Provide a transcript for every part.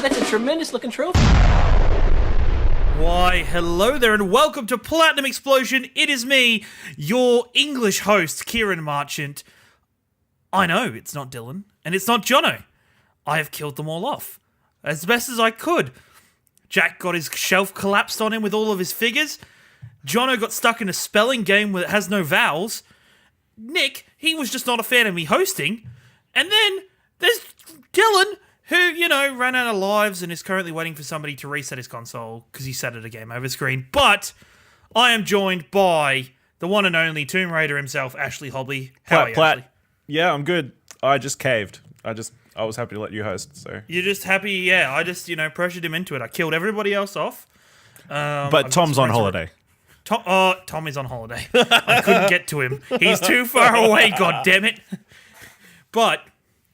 that's a tremendous looking trophy. Why, hello there and welcome to Platinum Explosion. It is me, your English host, Ciaran Marchant. I know it's not Dylan, and it's not Jono. I have killed them all off, as best as I could. Jack got his shelf collapsed on him with all of his figures. Jono got stuck in a spelling game that has no vowels. Nick, he was just not a fan of me hosting. And then there's Dylan, who, you know, ran out of lives and is currently waiting for somebody to reset his console because he sat at a game over screen. But I am joined by the one and only Tomb Raider himself, Ashley Hobley. How are you, Ashley? Yeah, I'm good. I just caved. I was happy to let you host, so. You're just happy? Yeah, I just, pressured him into it. I killed everybody else off. But Tom's on holiday. Tom is on holiday. I couldn't get to him. He's too far away, God damn it. But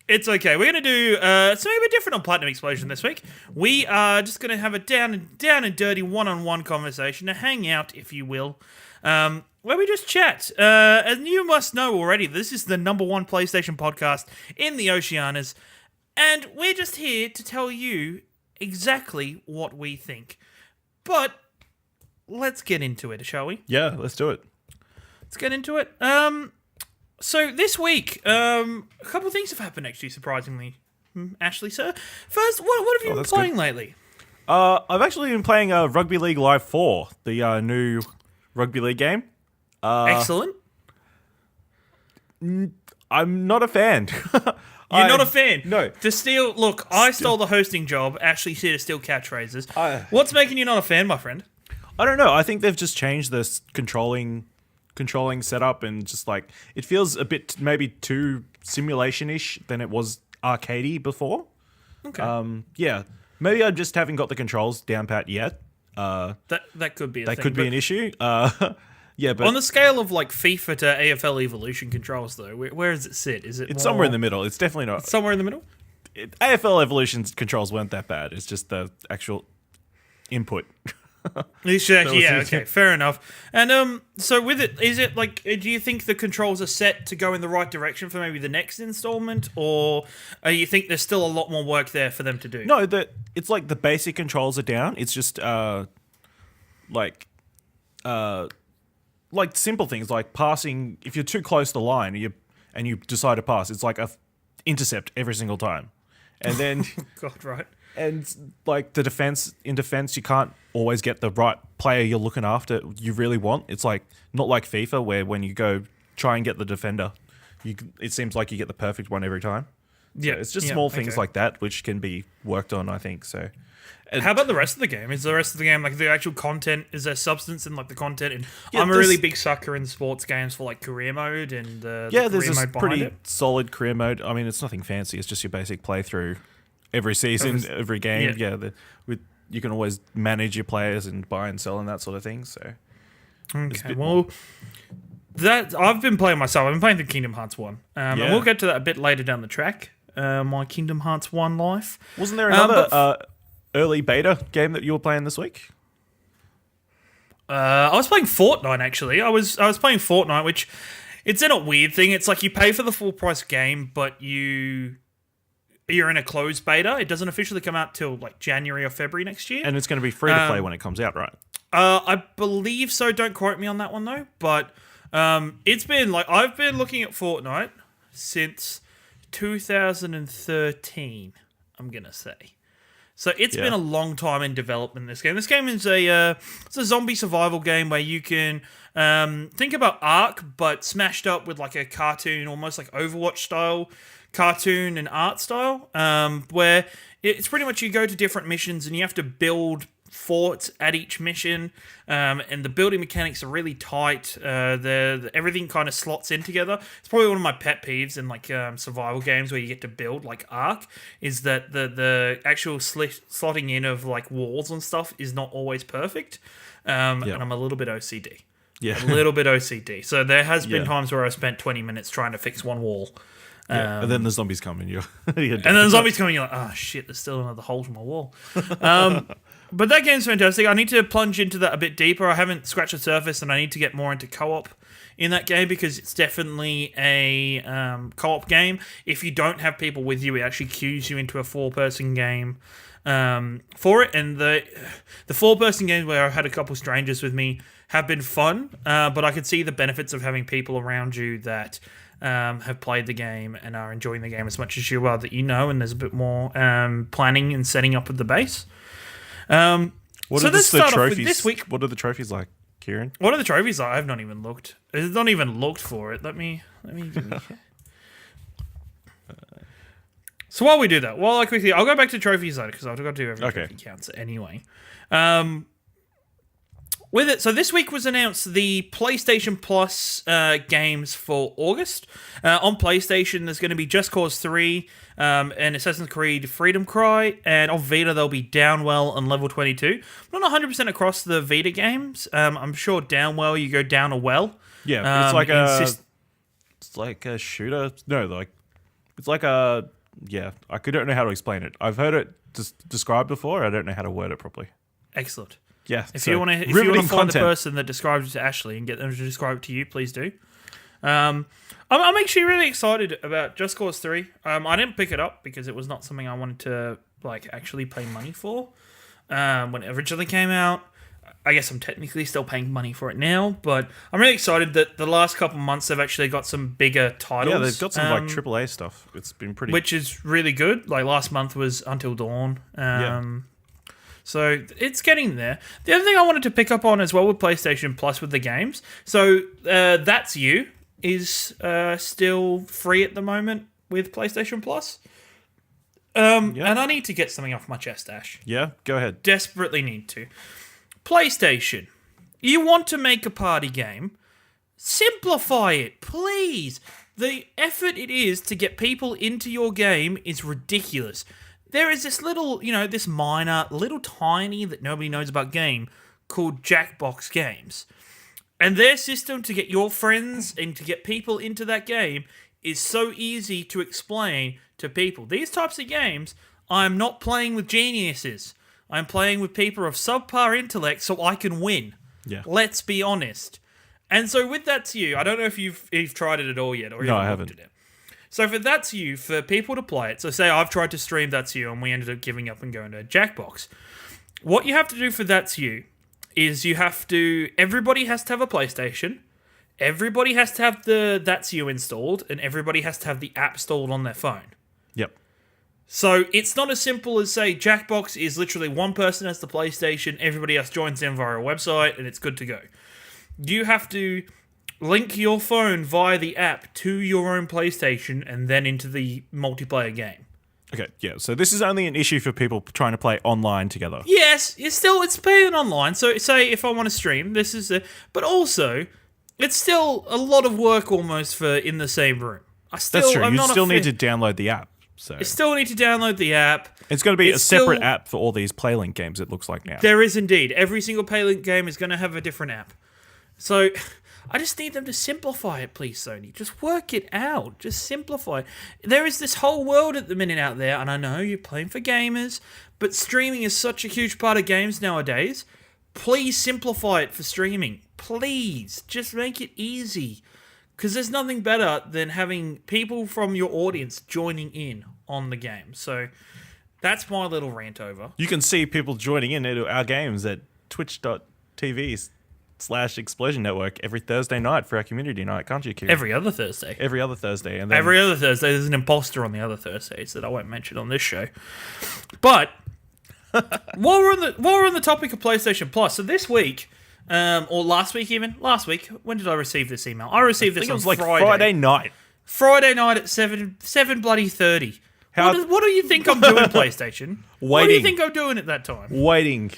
it's okay. We're going to do something a bit different on Platinum Explosion this week. We are just going to have a down and dirty one-on-one conversation, a hangout, if you will, where we just chat. And you must know already, this is the number one PlayStation podcast in the Oceanics, and we're just here to tell you exactly what we think. But let's get into it, shall we? Yeah, let's do it. Let's get into it. So this week, a couple of things have happened actually, surprisingly. Ashley, sir. First, what have you been playing lately? I've actually been playing Rugby League Live 4, the new rugby league game. Excellent. I'm not a fan. You're not a fan? No. I stole the hosting job. Ashley's here to steal catchphrases. What's making you not a fan, my friend? I don't know. I think they've just changed this controlling setup, and just like it feels a bit maybe too simulation-ish than it was arcadey before. Okay. Yeah. Maybe I just haven't got the controls down pat yet. That could be a thing. That could be an issue. Yeah, but on the scale of like FIFA to AFL Evolution controls, though, where does it sit? It's somewhere in the middle. It's definitely not. It's somewhere in the middle? AFL Evolution's controls weren't that bad. It's just the actual input. Okay, fair enough. And so with it, is it like, do you think the controls are set to go in the right direction for maybe the next installment, or you think there's still a lot more work there for them to do? No, it's like the basic controls are down. It's just like simple things like passing. If you're too close to the line and you decide to pass, it's like a intercept every single time, and then God, right. And like in defense, you can't always get the right player you're looking after. You really want. It's like not like FIFA where when you go try and get the defender, it seems like you get the perfect one every time. Yeah, so it's just small things like that which can be worked on, I think. So, how about the rest of the game? Is the rest of the game like the actual content? Is there substance in like the content? And I'm a really big sucker in sports games for like career mode and the there's career this mode pretty solid career mode. I mean, it's nothing fancy. It's just your basic playthrough. Every season, every game, you can always manage your players and buy and sell and that sort of thing. So, okay, well, that I've been playing myself. I've been playing the Kingdom Hearts 1, and we'll get to that a bit later down the track. My Kingdom Hearts 1 life. Wasn't there another early beta game that you were playing this week? I was playing Fortnite actually. I was playing Fortnite, which it's in a weird thing. It's like you pay for the full price game, but you're in a closed beta. It doesn't officially come out till like January or February next year. And it's going to be free to play when it comes out, right? I believe so. Don't quote me on that one though. But it's been like I've been looking at Fortnite since 2013. I'm gonna say. So it's been a long time in development. This game. This game is it's a zombie survival game where you can think about Ark, but smashed up with like a cartoon, almost like Overwatch style cartoon and art style, where it's pretty much you go to different missions and you have to build forts at each mission, and the building mechanics are really tight. Everything kind of slots in together. It's probably one of my pet peeves in like survival games where you get to build like Ark, is that the actual slotting in of like walls and stuff is not always perfect, and I'm a little bit OCD. A little bit OCD. So there has been times where I spent 20 minutes trying to fix one wall. And then the zombies come and you're and then the zombies come and you're like, oh shit, there's still another hole in my wall. But that game's fantastic. I need to plunge into that a bit deeper. I haven't scratched the surface, and I need to get more into co-op in that game because it's definitely a co-op game. If you don't have people with you, it actually cues you into a 4-person game. for it. And the 4-person games where I've had a couple strangers with me have been fun, but I could see the benefits of having people around you that have played the game and are enjoying the game as much as you are, that you know, and there's a bit more planning and setting up with the base. What so are let's the start trophies? off with this week. What are the trophies like, Ciaran? What are the trophies like? I've not even looked. I've not even looked for it. Let me give me. So while we do that, I'll go back to trophies later because I've got to do every trophy counts anyway. With it, so this week was announced the PlayStation Plus games for August. On PlayStation, there's going to be Just Cause 3 and Assassin's Creed Freedom Cry, and on Vita, there'll be Downwell and Level 22. I'm not 100% across the Vita games. I'm sure Downwell, you go down a well. Yeah, it's like a shooter. No, it's like a... Yeah, I don't know how to explain it. I've heard it described before. I don't know how to word it properly. Excellent. Yeah. If you want to find the person that describes it to Ashley and get them to describe it to you, please do. I'm actually really excited about Just Cause 3. I didn't pick it up because it was not something I wanted to actually pay money for when it originally came out. I guess I'm technically still paying money for it now, but I'm really excited that the last couple months they've actually got some bigger titles. Yeah, they've got some AAA stuff. It's been pretty... Which is really good. Like last month was Until Dawn. So it's getting there. The other thing I wanted to pick up on as well with PlayStation Plus with the games. So That's You is still free at the moment with PlayStation Plus. And I need to get something off my chest, Ash. Yeah, go ahead. Desperately need to. PlayStation, you want to make a party game? Simplify it, please. The effort it is to get people into your game is ridiculous. There is this little, this minor, little tiny that nobody knows about game called Jackbox Games. And their system to get your friends and to get people into that game is so easy to explain to people. These types of games, I'm not playing with geniuses. I'm playing with people of subpar intellect so I can win. Yeah. Let's be honest. And so with That's You, I don't know if you've tried it at all yet or no, I haven't. At it. So for That's You, for people to play it, so say I've tried to stream That's You and we ended up giving up and going to Jackbox. What you have to do for That's You is everybody has to have a PlayStation, everybody has to have the That's You installed, and everybody has to have the app installed on their phone. Yep. So it's not as simple as, say, Jackbox is literally one person has the PlayStation, everybody else joins in via a website, and it's good to go. You have to link your phone via the app to your own PlayStation and then into the multiplayer game. Okay, yeah, so this is only an issue for people trying to play online together. Yes, it's playing online. So say if I want to stream, but also it's still a lot of work almost for in the same room. That's true. You still need to download the app. So you still need to download the app. It's going to be a separate app for all these PlayLink games, it looks like now. There is indeed. Every single PlayLink game is going to have a different app. So I just need them to simplify it, please, Sony. Just work it out. Just simplify it. There is this whole world at the minute out there, and I know you're playing for gamers, but streaming is such a huge part of games nowadays. Please simplify it for streaming. Please. Just make it easy. Because there's nothing better than having people from your audience joining in on the game. So that's my little rant over. You can see people joining in into our games at twitch.tv/Explosion Network every Thursday night for our community night, can't you, Ciaran? Every other Thursday. Every other Thursday. And then every other Thursday. There's an imposter on the other Thursdays that I won't mention on this show. But while we're on the topic of PlayStation Plus, so this week... or last week even. Last week. When did I receive this email? I received this on Friday. Friday night. Friday night at 7 bloody 30. What do you think I'm doing, PlayStation? Waiting. What do you think I'm doing at that time? Waiting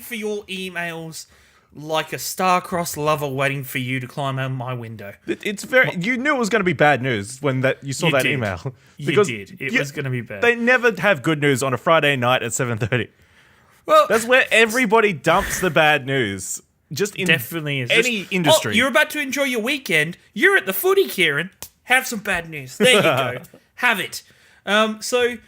for your emails like a star-crossed lover waiting for you to climb out my window. It's very... You knew it was going to be bad news when you saw that email. You did. It was going to be bad. They never have good news on a Friday night at 7:30. Well, that's where everybody dumps the bad news. Just in definitely is. any industry. Oh, you're about to enjoy your weekend. You're at the footy, Ciaran. Have some bad news. There you go. Have it. So,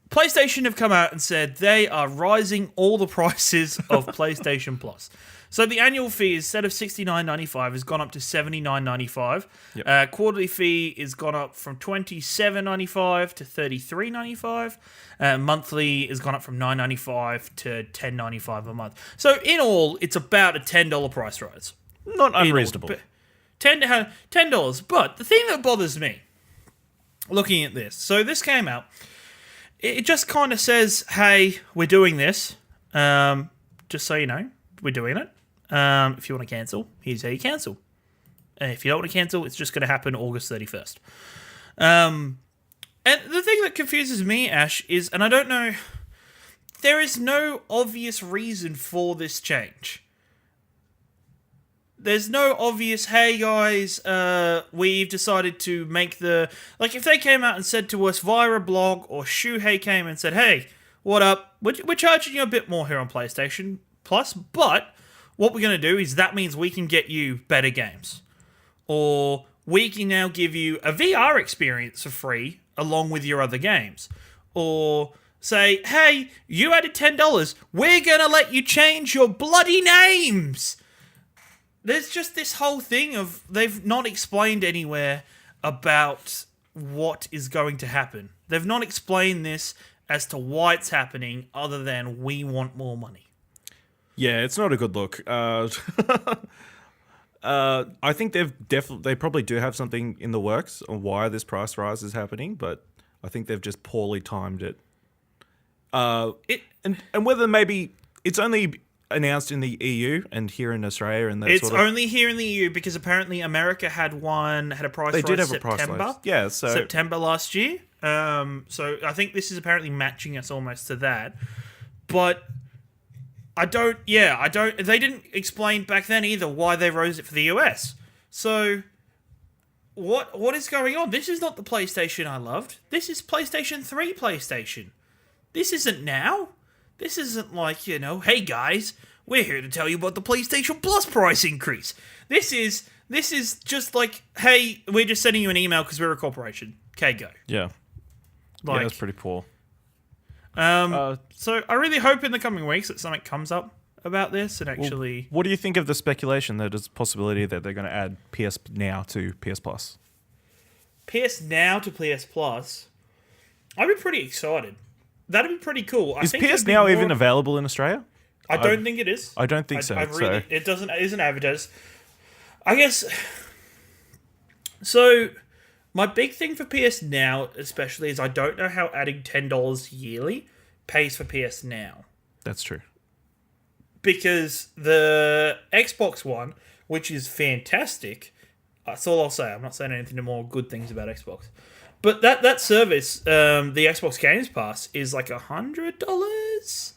PlayStation have come out and said they are rising all the prices of PlayStation Plus. So the annual fee, instead of $69.95, has gone up to $79.95. Yep. Quarterly fee is gone up from $27.95 to $33.95. Monthly has gone up from $9.95 to $10.95 a month. So in all, it's about a $10 price rise. Not unreasonable. $10. But the thing that bothers me, looking at this, so this came out, it just kind of says, hey, we're doing this. Just so you know, we're doing it. If you want to cancel, here's how you cancel. If you don't want to cancel, it's just going to happen August 31st. And the thing that confuses me, Ash, is, and I don't know, there is no obvious reason for this change. There's no obvious, hey guys, we've decided to make the... Like, if they came out and said to us via a blog, or Shuhei came and said, hey, what up? We're charging you a bit more here on PlayStation Plus, but what we're going to do is that means we can get you better games. Or we can now give you a VR experience for free along with your other games. Or say, hey, you added $10, we're going to let you change your bloody names. There's just this whole thing of they've not explained anywhere about what is going to happen. They've not explained this as to why it's happening other than we want more money. Yeah, it's not a good look. I think they probably do have something in the works on why this price rise is happening, but I think they've just poorly timed it. And whether maybe it's only announced in the EU and here in Australia, and that it's sort of... only here in the EU because apparently America had a price They rise did have September. a price rise. Yeah, so September last year. So I think this is apparently matching us almost to that. But I don't. They didn't explain back then either why they rose it for the US. So what is going on? This is not the PlayStation I loved. This is PlayStation 3 PlayStation. This isn't now. This isn't like, hey guys, we're here to tell you about the PlayStation Plus price increase. This is just like, hey, we're just sending you an email because we're a corporation. Okay, go. Yeah. Yeah, that's pretty poor. So I really hope in the coming weeks that something comes up about this and actually... What do you think of the speculation that there's a possibility that they're going to add PS Now to PS Plus? PS Now to PS Plus? I'd be pretty excited. That'd be pretty cool. Is PS Now even available in Australia? I don't think it is. I don't think so. It isn't advertised. I guess... So, my big thing for PS Now, especially, is I don't know how adding $10 yearly pays for PS Now. That's true. Because the Xbox One, which is fantastic, that's all I'll say. I'm not saying anything more good things about Xbox. But that service, the Xbox Games Pass, is like $100.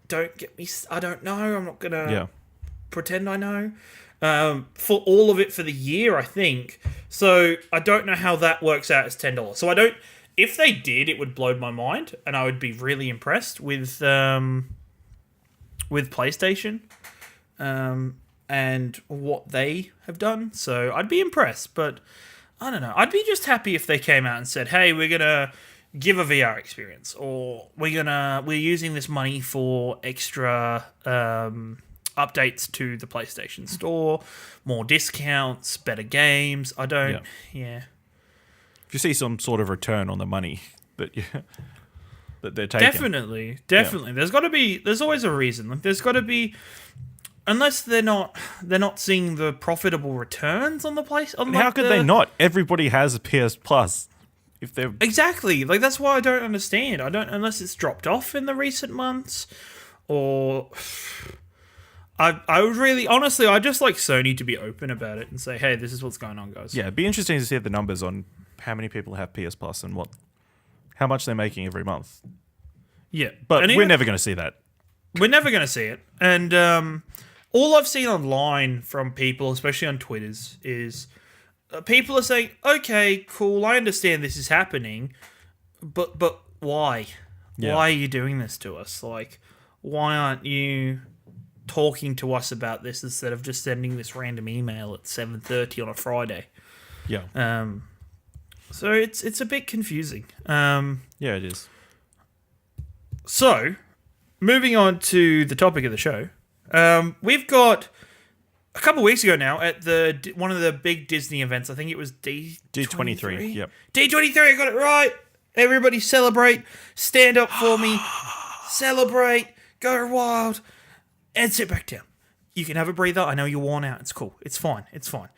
Don't get me... I don't know. I'm not going to pretend I know. For all of it for the year, I think. So I don't know how that works out as $10. So I don't... If they did, it would blow my mind, and I would be really impressed with PlayStation and what they have done. So I'd be impressed, but I don't know. I'd be just happy if they came out and said, "Hey, we're gonna give a VR experience, or we're using this money for extra updates to the PlayStation Store, more discounts, better games." I don't. Yeah. If you see some sort of return on the money that they're taking, definitely. Yeah. There's always a reason. Like, there's got to be, unless they're not seeing the profitable returns on the place. How could they not? Everybody has a PS Plus. If they're exactly, like, that's why I don't understand. Unless it's dropped off in the recent months, or I would really, honestly, I just like Sony to be open about it and say, hey, this is what's going on, guys. Yeah, it'd be interesting to see the numbers on how many people have PS Plus and how much they're making every month. Yeah. But we're never going to see that. We're never going to see it. And all I've seen online from people, especially on Twitters, is people are saying, okay, cool, I understand this is happening, but why? Yeah. Why are you doing this to us? Like, why aren't you talking to us about this instead of just sending this random email at 7:30 on a Friday? Yeah. So it's a bit confusing. Yeah, it is. So, moving on to the topic of the show, We've got a couple of weeks ago now at one of the big Disney events. I think it was D23. Yep. D23. I got it right. Everybody celebrate. Stand up for me. Celebrate. Go wild. And sit back down. You can have a breather. I know you're worn out. It's cool. It's fine. It's fine.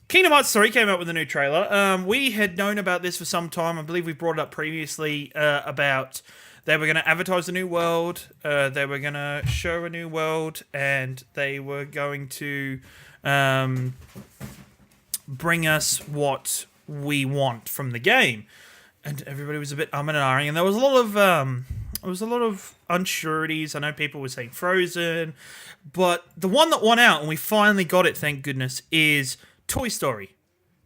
Kingdom Hearts 3 came out with a new trailer. We had known about this for some time. I believe we brought it up previously about they were going to advertise a new world. They were going to show a new world. And they were going to bring us what we want from the game. And everybody was a bit and ahhing. And there was a lot of unsureties. I know people were saying Frozen. But the one that won out, and we finally got it, thank goodness, is Toy Story.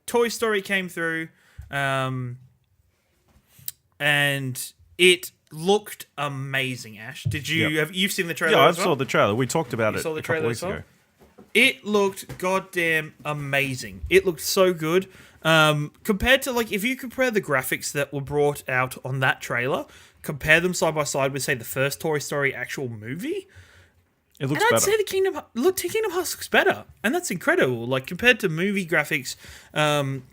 Toy Story came through, and it looked amazing. Ash, did you you've seen the trailer? Yeah, I as well? saw the trailer. We talked about it saw the a couple trailer weeks as well? ago. It looked goddamn amazing. It looked so good. Compared to, like, if you compare the graphics that were brought out on that trailer, compare them side by side with, say, the first Toy Story actual movie. It looks and I'd better. say Kingdom Hearts looks better, and that's incredible. Like, compared to movie graphics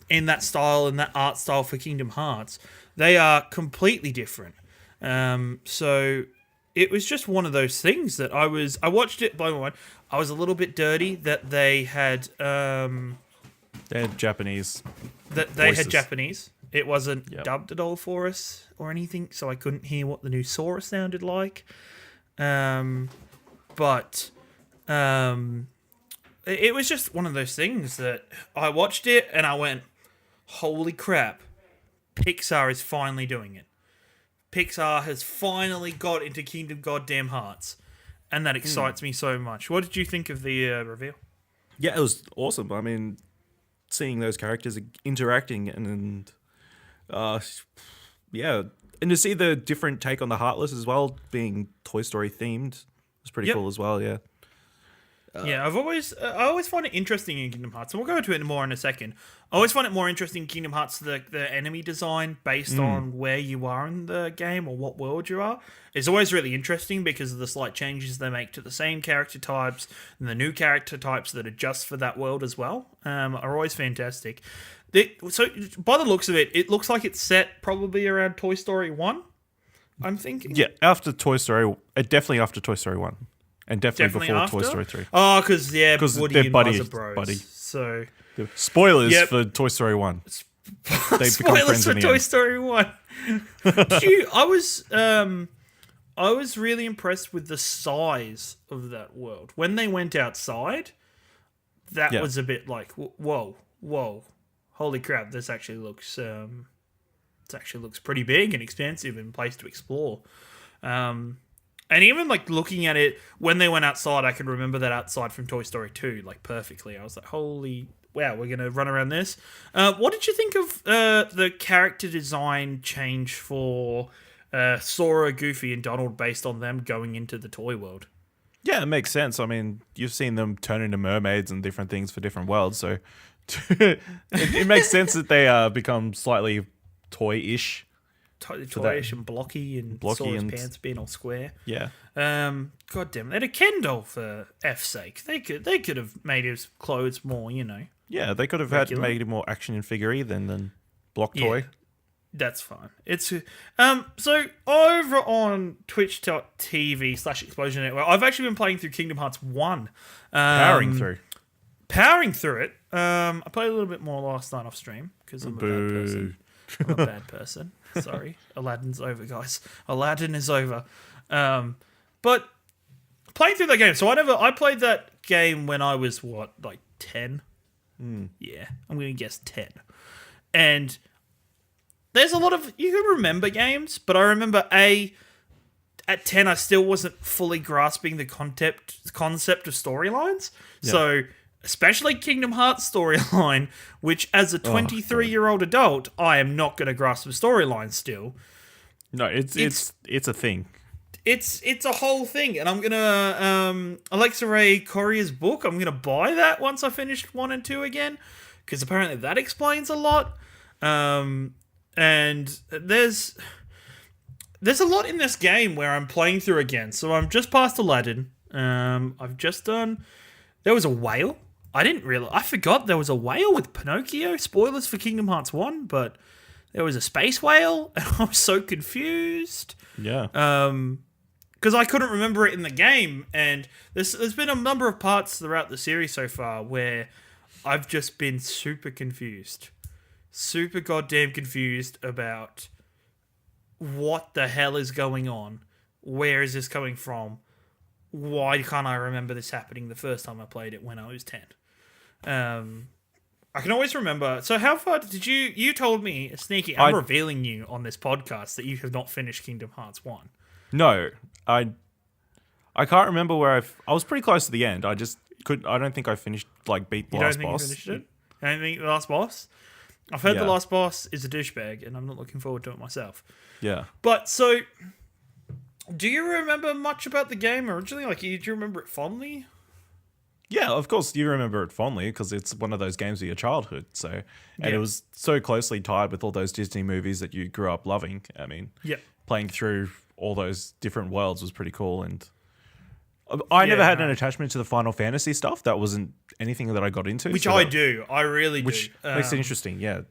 in that style and that art style for Kingdom Hearts, they are completely different. So it was just one of those things that I watched it, blown away. I was a little bit dirty that they had Japanese. That they voices. had Japanese. It wasn't dubbed at all for us or anything, so I couldn't hear what the new Sora sounded like. But it was just one of those things that I watched it and I went, holy crap, Pixar is finally doing it. Pixar has finally got into Kingdom Goddamn Hearts, and that excites me so much. What did you think of the reveal? Yeah, it was awesome. I mean, seeing those characters interacting and and to see the different take on the Heartless as well, being Toy Story themed, was pretty cool as well. Yeah. I always find it interesting in Kingdom Hearts, and we'll go into it more in a second. I always find it more interesting in Kingdom Hearts, the enemy design based on where you are in the game or what world you are. It's always really interesting because of the slight changes they make to the same character types and the new character types that are just for that world as well. Are always fantastic. So by the looks of it, it looks like it's set probably around Toy Story 1, I'm thinking. Yeah, after Toy Story, definitely after Toy Story 1. And definitely before after? Toy Story 3. Oh, because Woody they're and buddy, Buzz are bros. buddy. So Spoilers for Toy Story 1. They become spoilers friends for in the Toy end. Story 1. I was really impressed with the size of that world. When they went outside, that was a bit like, whoa, holy crap! This actually looks pretty big and expansive and place to explore. And even like looking at it when they went outside, I can remember that outside from Toy Story 2 like perfectly. I was like, holy wow, we're gonna run around this. What did you think of the character design change for Sora, Goofy, and Donald based on them going into the toy world? Yeah, it makes sense. I mean, you've seen them turn into mermaids and different things for different worlds, so it makes sense that they become slightly toy-ish. Toyish and blocky Sora's and pants being all square. Yeah. God damn it. They had a Ken doll for F's sake. They could have made his clothes more, Yeah, they could have made it more action and figure-y than block toy. Yeah, that's fine. It's so over on twitch.tv/Explosion Network, I've actually been playing through Kingdom Hearts 1. Powering through it. I played a little bit more last night off stream because I'm a bad person. I'm a bad person. Sorry. Aladdin's over, guys. Aladdin is over. But playing through that game. So I played that game when I was, 10? Yeah, I'm going to guess 10. And there's a lot of... You can remember games, but I remember, at 10, I still wasn't fully grasping the concept of storylines. Yeah. So... especially Kingdom Hearts storyline, which as a 23-year-old adult, I am not going to grasp the storyline still. No, it's a thing. It's a whole thing, and I'm gonna Alexa Ray Corrier's book. I'm gonna buy that once I finish 1 and 2 again, because apparently that explains a lot. And there's a lot in this game where I'm playing through again. So I'm just past Aladdin. I've just done. There was a whale. I forgot there was a whale with Pinocchio. Spoilers for Kingdom Hearts 1, but there was a space whale, and I was so confused. Yeah. Because I couldn't remember it in the game, and there's been a number of parts throughout the series so far where I've just been super confused. Super goddamn confused about what the hell is going on. Where is this coming from? Why can't I remember this happening the first time I played it when I was 10? I can always remember. So how far did you told me, Sneaky, I'm revealing you on this podcast that you have not finished Kingdom Hearts 1. No, I can't remember where I was pretty close to the end. I don't think I finished, beat the last boss. You don't think you finished it? You don't think the last boss? I've heard the last boss is a douchebag, and I'm not looking forward to it myself. Yeah. But, so, do you remember much about the game originally? Do you remember it fondly? Yeah, of course you remember it fondly because it's one of those games of your childhood. And it was so closely tied with all those Disney movies that you grew up loving. I mean, playing through all those different worlds was pretty cool. And I never had an attachment to the Final Fantasy stuff. That wasn't anything that I got into. Which I do. I really do. Which makes it interesting, yeah.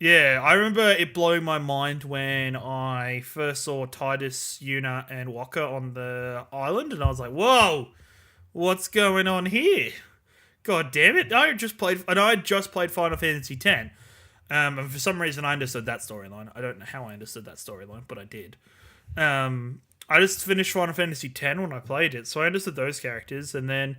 Yeah, I remember it blowing my mind when I first saw Titus, Yuna, and Waka on the island, and I was like, whoa! What's going on here? God damn it. I had just played Final Fantasy X. And for some reason I understood that storyline. I don't know how I understood that storyline, but I did. I just finished Final Fantasy X when I played it, so I understood those characters. And then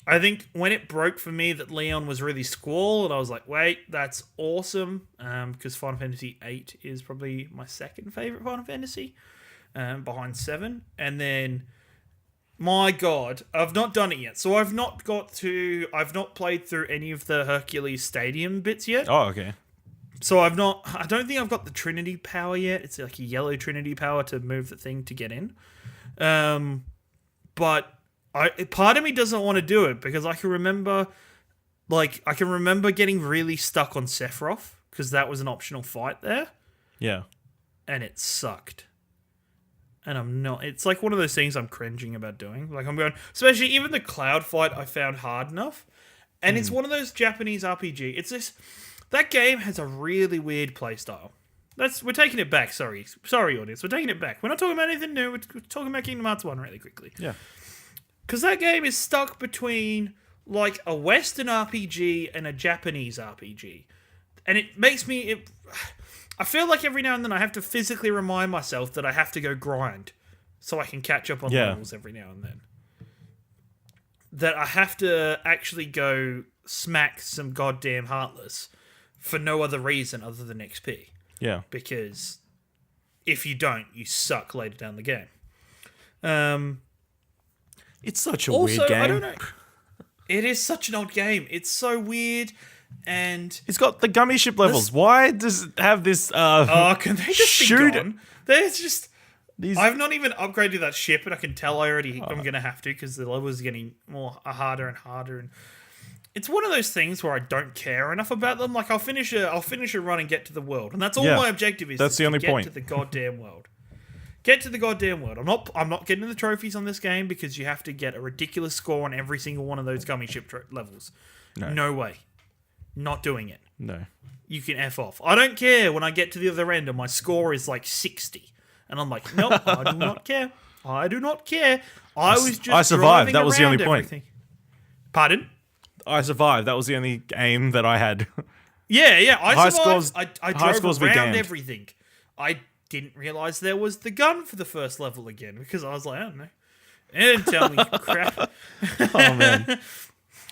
I think when it broke for me that Leon was really Squall, and I was like, wait, that's awesome. Because Final Fantasy VIII is probably my second favorite Final Fantasy, behind 7. And then, my God, I've not done it yet. So I've not played through any of the Hercules Stadium bits yet. Oh, okay. So I don't think I've got the Trinity power yet. It's like a yellow Trinity power to move the thing to get in. But part of me doesn't want to do it because I can remember getting really stuck on Sephiroth because that was an optional fight there. Yeah. And it sucked. And I'm not. It's like one of those things I'm cringing about doing. Like I'm going, especially even the Cloud fight I found hard enough. And it's one of those Japanese RPG. It's this. That game has a really weird playstyle. We're taking it back. Sorry, audience. We're taking it back. We're not talking about anything new. We're talking about Kingdom Hearts 1 really quickly. Yeah. Because that game is stuck between like a Western RPG and a Japanese RPG. And it makes me... I feel like every now and then I have to physically remind myself that I have to go grind so I can catch up on levels every now and then. That I have to actually go smack some goddamn Heartless for no other reason other than XP. Yeah. Because if you don't, you suck later down the game. It's such a weird game. I don't know. It is such an odd game. It's so weird, and it's got the gummy ship levels. Why does it have this? Can they just shoot be gone? There's just. I've not even upgraded that ship, and I can tell I'm gonna have to because the levels are getting harder and harder. And it's one of those things where I don't care enough about them. Like I'll finish a run and get to the world, and that's all my objective is. That's the only point. Get to the goddamn world. Get to the goddamn world. I'm not getting the trophies on this game because you have to get a ridiculous score on every single one of those gummy ship levels. No way. Not doing it. No. You can F off. I don't care when I get to the other end and my score is like 60. And I'm like, nope, I do not care. I do not care. I survived. That was the only point. Everything. Pardon? I survived. That was the only aim that I had. Yeah. High survived. Scores, I drove around everything. I didn't realise there was the gun for the first level again because I was like, I don't know. It didn't tell me crap. Oh, man.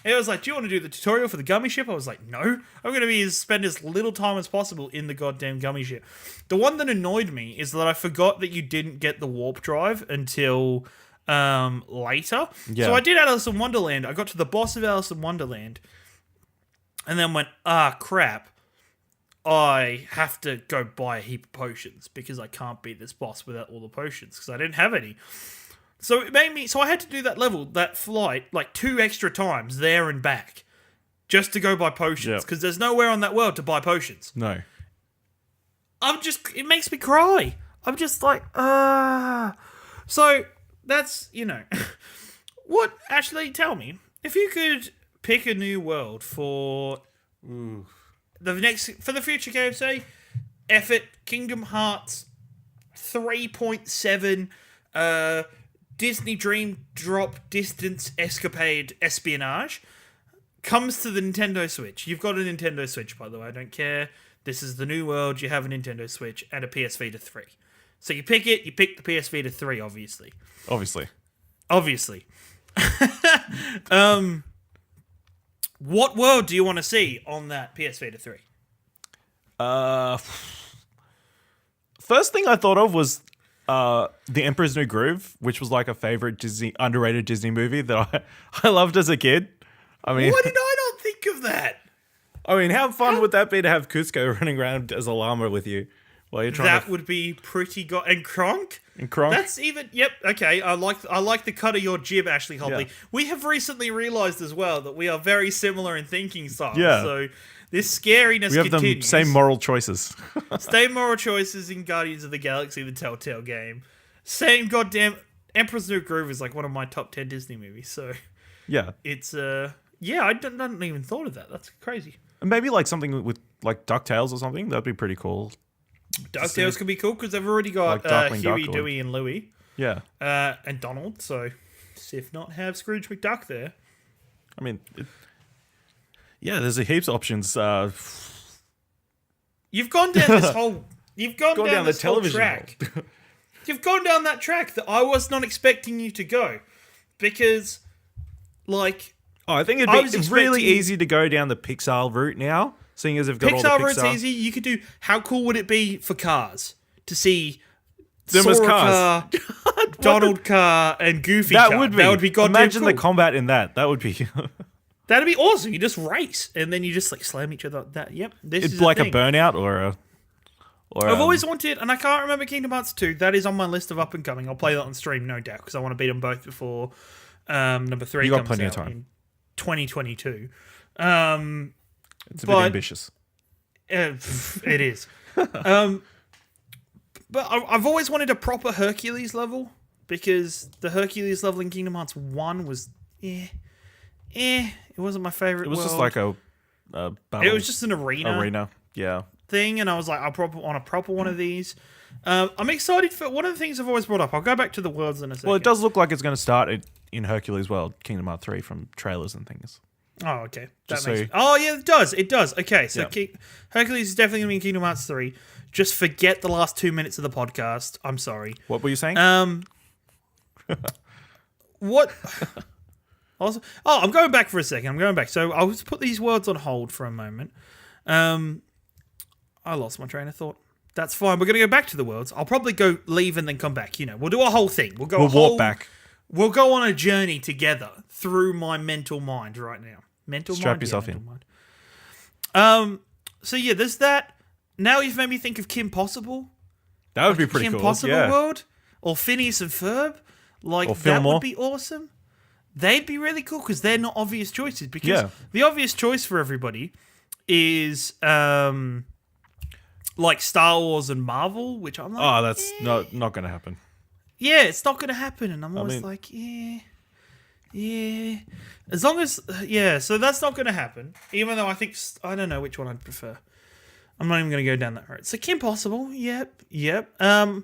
It was like, do you want to do the tutorial for the gummy ship? I was like, no. I'm going to spend as little time as possible in the goddamn gummy ship. The one that annoyed me is that I forgot that you didn't get the warp drive until later. Yeah. So I did Alice in Wonderland. I got to the boss of Alice in Wonderland and then went, crap. I have to go buy a heap of potions because I can't beat this boss without all the potions because I didn't have any. So it made me. So I had to do that flight, like 2 extra times there and back, just to go buy potions because there's nowhere on that world to buy potions. No. It makes me cry. I'm just like, So that's What, Ashley, tell me, if you could pick a new world for the future game, say, effort, Kingdom Hearts 3.7, Disney Dream Drop Distance Escapade Espionage, comes to the Nintendo Switch. You've got a Nintendo Switch, by the way, I don't care. This is the new world, you have a Nintendo Switch and a PS Vita 3. So you pick it, you pick the PS Vita 3, obviously. Obviously. What world do you want to see on that PS Vita 3? First thing I thought of was The Emperor's New Groove, which was like a favorite underrated Disney movie that I loved as a kid. I mean, why did I not think of that? I mean, how fun would that be to have Cusco running around as a llama with you while you're trying That would be pretty and Kronk? And Kronk? That's even... Yep, okay. I like the cut of your jib, Ashley Hobley. Yeah. We have recently realised as well that we are very similar in thinking styles. Yeah. So this scariness continues. We have the same moral choices. Same moral choices in Guardians of the Galaxy, the Telltale game. Same goddamn... Emperor's New Groove is like one of my top 10 Disney movies, so... Yeah. It's... Yeah, I hadn't even thought of that. That's crazy. And maybe like something with like DuckTales or something. That'd be pretty cool. DuckTales could be cool because they've already got like Huey, Dewey, and Louie. Yeah. And Donald. So, if not have Scrooge McDuck there. I mean, yeah, there's a heaps of options. You've gone down this whole... You've gone down this the television track. You've gone down that track that I was not expecting you to go. Because, like... Oh, I think it's really easy to go down the Pixar route now, seeing as they've got all the Pixar. Pixar route's easy. You could do... How cool would it be for cars to see them as cars, Donald car, and Goofy car? That would be goddamn Imagine cool. the combat in that. That would be... That'd be awesome. You just race, and then you just like slam each other. This is like a Burnout or a... I've always wanted, and I can't remember Kingdom Hearts 2. That is on my list of up and coming. I'll play that on stream, no doubt, because I want to beat them both before number 3 comes out. You got plenty of time. 2022. It's a bit ambitious. It is. But I've always wanted a proper Hercules level because the Hercules level in Kingdom Hearts 1 was it wasn't my favorite. It was world. Just like a battle. It was just an arena. Yeah. Thing, and I was like, I want a proper one of these. I'm excited for one of the things I've always brought up. I'll go back to the worlds in a second. Well, it does look like it's going to start in Hercules World, Kingdom Hearts 3 from trailers and things. Oh, okay. That makes sense. Oh, yeah, it does. It does. Okay, so Hercules is definitely going to be in Kingdom Hearts 3. Just forget the last 2 minutes of the podcast. I'm sorry. What were you saying? What? Also, I'm going back for a second. So I'll just put these worlds on hold for a moment. I lost my train of thought. That's fine. We're going to go back to the worlds. I'll probably go leave and then come back. You know, we'll do a whole thing. We'll walk back. We'll go on a journey together through my mental mind right now. Strap yourself in. Mind. So yeah, there's that. Now you've made me think of Kim Possible. That would be pretty cool. Kim Possible world, or Phineas and Ferb. Like that would be awesome. They'd be really cool because they're not obvious choices. Because the obvious choice for everybody is like Star Wars and Marvel, which I'm like, that's not going to happen. Yeah, it's not going to happen, and I'm always like, yeah. As long as, so that's not going to happen. Even though I don't know which one I'd prefer. I'm not even going to go down that road. So Kim Possible, yep. I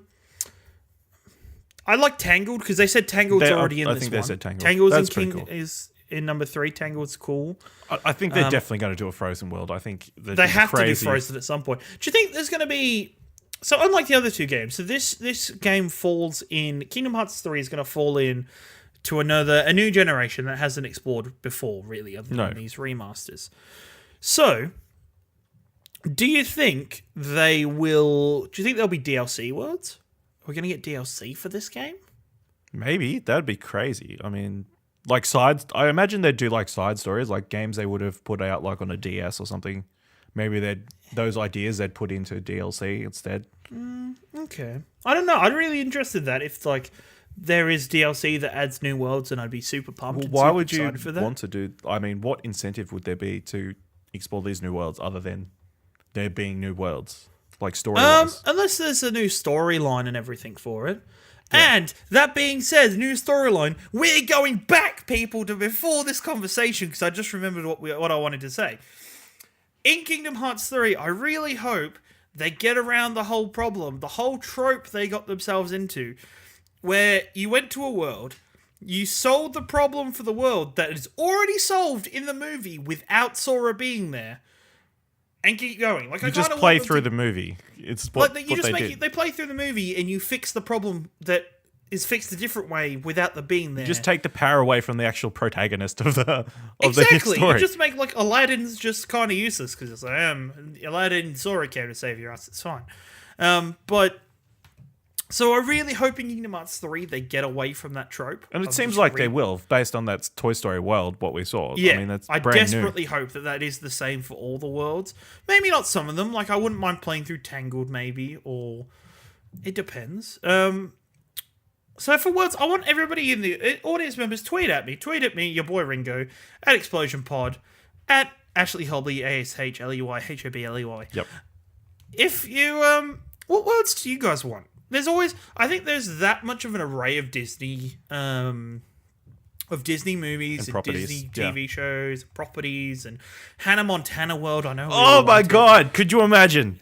like Tangled because they said Tangled's already in this one. I think they said Tangled. Tangled's is in number 3. Tangled's cool. I think they're definitely going to do a Frozen world. I think they have to do Frozen at some point. Do you think there's going to be... So unlike the other two games, so this game falls in... Kingdom Hearts 3 is going to fall in to a new generation that hasn't explored before, really, other than these remasters. So, do you think there'll be DLC worlds? Are we going to get DLC for this game? Maybe. That'd be crazy. I mean... I imagine they'd do like side stories, like games they would have put out like on a DS or something. Maybe those ideas they'd put into DLC instead. Okay. I don't know. I'm really interested in that. If like there is DLC that adds new worlds, and I'd be super pumped. Well, why would you want to do? I mean, what incentive would there be to explore these new worlds other than there being new worlds, like story-wise? Unless there's a new storyline and everything for it. And that being said, new storyline, we're going back, people, to before this conversation, because I just remembered what I wanted to say. In Kingdom Hearts 3, I really hope they get around the whole problem, the whole trope they got themselves into, where you went to a world, you solved the problem for the world that is already solved in the movie without Sora being there, and keep going. Like, you just play through the movie. It's what, like, you what just they did. they play through the movie and you fix the problem that is fixed a different way without them being there. You just take the power away from the actual protagonist of the exactly. story. You just make like Aladdin's just kind of useless because it's like Aladdin and Sora came to save your ass. It's fine. But so I'm really hoping Kingdom Hearts 3 they get away from that trope. And it seems like they will, based on that Toy Story world, what we saw. Yeah, I mean, that's I brand desperately new. hope that is the same for all the worlds. Maybe not some of them. Like, I wouldn't mind playing through Tangled, maybe, or it depends. So for words, I want everybody in the audience members tweet at me, your boy Ringo, at Explosion Pod, at Ashley Hobley, ASHLEYHOBLEY. Yep. If you what words do you guys want? I think there's that much of an array of Disney movies and Disney TV shows, properties, and Hannah Montana World. I know. Oh my god! Could you imagine?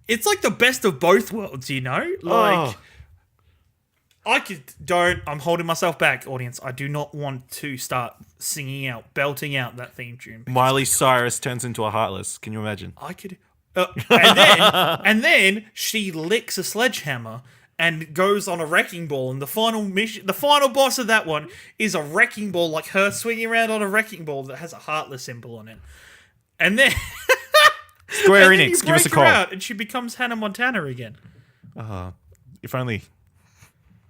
It's like the best of both worlds, you know? Like, I'm holding myself back, audience. I do not want to start belting out that theme tune. Miley Cyrus turns into a Heartless. Can you imagine? I could. And then she licks a sledgehammer and goes on a wrecking ball. And the final boss of that one is a wrecking ball, like her swinging around on a wrecking ball that has a Heartless symbol on it. And then Square Enix, give us a call. And she becomes Hannah Montana again. If only.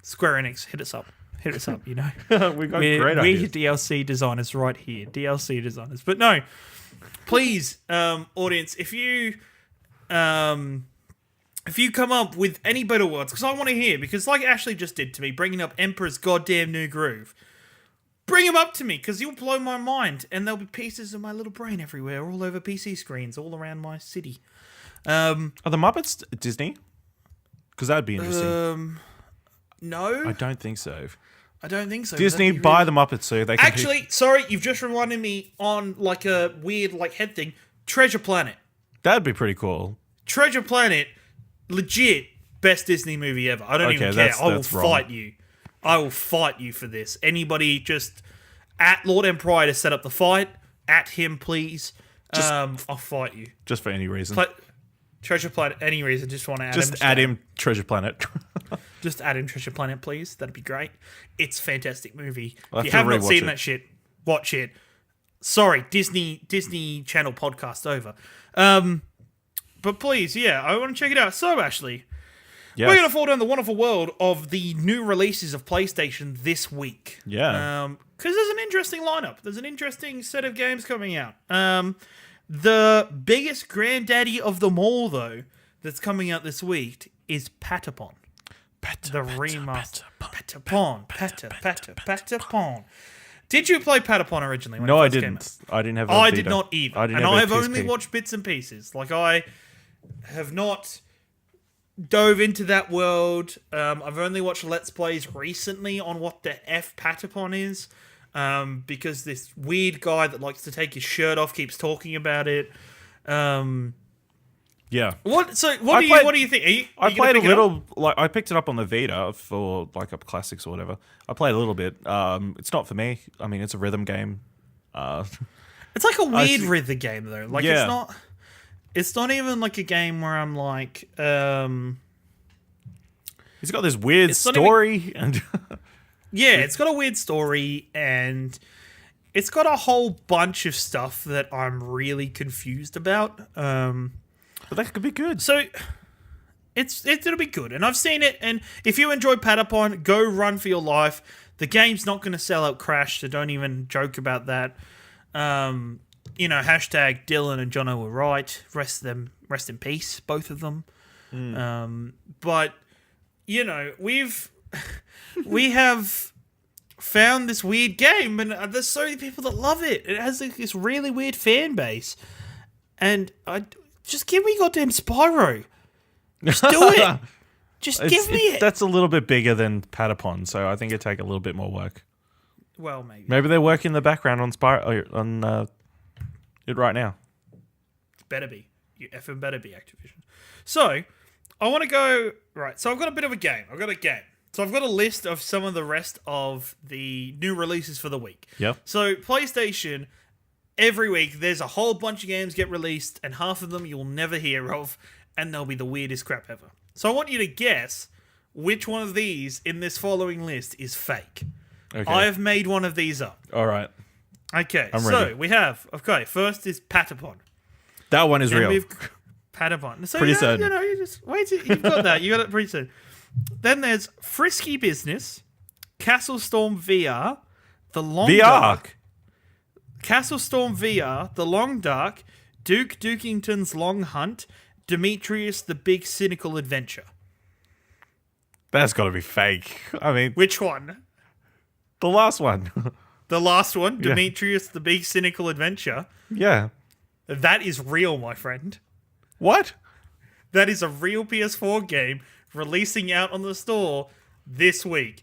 Square Enix, hit us up, you know. We've got great ideas. We're DLC designers right here, DLC designers. But no, please, audience, if you come up with any better words, because I want to hear, because like Ashley just did to me, bringing up Emperor's goddamn new groove, bring them up to me, because you'll blow my mind, and there'll be pieces of my little brain everywhere, all over PC screens, all around my city. Are the Muppets Disney? Because that'd be interesting. No, I don't think so. Disney buy the Muppets so they can. Actually, sorry, you've just reminded me on like a weird like head thing. Treasure Planet. That'd be pretty cool. Treasure Planet, legit best Disney movie ever. I don't even care. I will fight you. I will fight you for this. Anybody just at Lord Empire to set up the fight. At him, please. I'll fight you. Just for any reason. Treasure Planet, any reason. Just want to add him. Just add him Treasure Planet. Just add him Treasure Planet, please. That'd be great. It's a fantastic movie. If you have not seen that shit, watch it. Sorry, Disney Channel podcast over. But please, yeah, I want to check it out. So, Ashley, we're going to fall down the wonderful world of the new releases of PlayStation this week. Yeah. Because there's an interesting lineup. There's an interesting set of games coming out. The biggest granddaddy of them all, though, that's coming out this week is Patapon. The remaster. Patapon. Did you play Patapon originally? No, I didn't. I didn't have. I did not either. And I've only watched bits and pieces. Like, I have not dove into that world. I've only watched Let's Plays recently on what the F Patapon is. Because this weird guy that likes to take his shirt off keeps talking about it. Yeah. What do you think? I played a little. Like, I picked it up on the Vita for like Up Classics or whatever. I played a little bit. It's not for me. I mean, it's a rhythm game. It's like a weird rhythm game though. Like, it's not even like a game where I'm like. He's got this weird story and. Yeah, it's got a weird story and it's got a whole bunch of stuff that I'm really confused about. But that could be good. So it'll be good. And I've seen it. And if you enjoy Patapon, go run for your life. The game's not going to sell out crash, so don't even joke about that. Hashtag Dylan and Jono were right. Rest in peace, both of them. But we have found this weird game, and there's so many people that love it. It has this really weird fan base, and just give me goddamn Spyro. Just do it. Just give me it. That's a little bit bigger than Patapon, so I think it'd take a little bit more work. Well, maybe. Maybe they're working in the background on it right now. Better be. You effing better be, Activision. So, I want to go... Right, so I've got a bit of a game. So I've got a list of some of the rest of the new releases for the week. Yep. So, PlayStation, every week, there's a whole bunch of games get released, and half of them you'll never hear of, and they'll be the weirdest crap ever. So I want you to guess which one of these in this following list is fake. Okay. I have made one of these up. All right. Okay, I'm so ready. we have... Okay, first is Patapon. That one is Then real. we've Patapon. So Pretty certain. You know, you just wait. You've got that. You got it pretty soon. Then there's Frisky Business, Castle Storm VR, The Long Dark, Castle Storm VR, The Long Dark, Duke Dukington's Long Hunt, Demetrius the Big Cynical Adventure. That's got to be fake. I mean, Which one? the last one. The last one, Yeah. Demetrius the Big Cynical Adventure. Yeah. That is real, my friend. What? That is a real PS4 game releasing out on the store this week.